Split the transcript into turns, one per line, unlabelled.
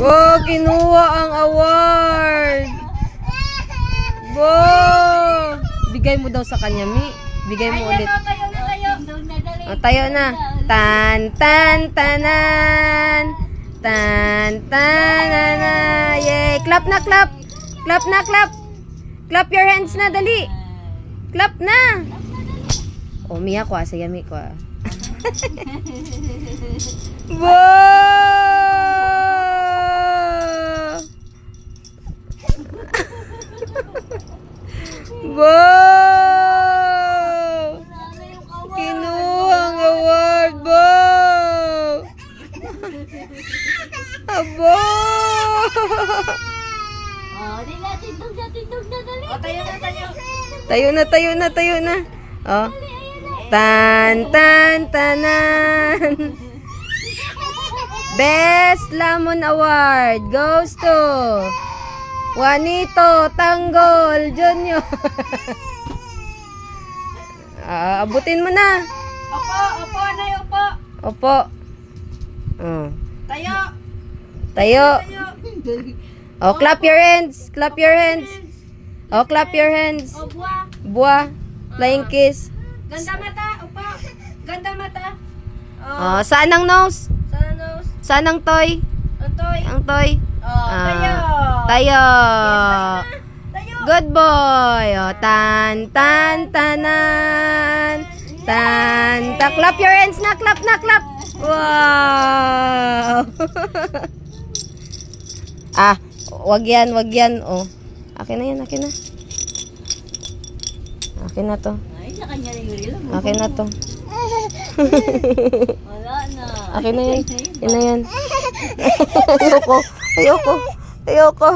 Wow, kinuha ang award. Wow. Bigay mo daw sa kanya, Mi. Bigay mo ulit.
Tayo na tayo.
O, tayo na. Tan, tan, tanan. Tan, tanana. Yay. Clap na, clap. Clap na, clap. Clap your hands na, dali. Clap na. O, Mi ako ah. Sige, Mi ko ah. Wow! Wow! Kinuha ang award, wow! Abo!
Oh, di na, tindog na, dali. Oh, tayo na, tayo.
Tayo na, tayo na, tayo na. Oh. Tan, tan, tanan. Best Lamon Award goes to Juanito Tanggol Jr. Abutin mo na.
Opo, anay, opo.
Opo.
Tayo.
Tayo. Oh, clap your hands. Clap your hands. Oh, clap your hands.
Oh, buwa.
Buwa. Flying kiss.
Ganda mata, opo. Ganda mata.
Oh, saan ang nose?
Sana nose.
Saan ang toy?
Antoy.
Ang toy.
Oh, tayo.
Tayo.
Tayo.
Good boy. Oh, tan, tan, tanan. Tan, ta. Clap your hands na. Clap na, clap. Wow. Wag yan, wag yan. Oh. Akin na yan, akin na. Akin na to.
Ay, sa kanya rin yung rilo.
Akin na to.
Wala na.
Akin na yan. Akin na yan. Ayoko. Ayoko. Ayoko.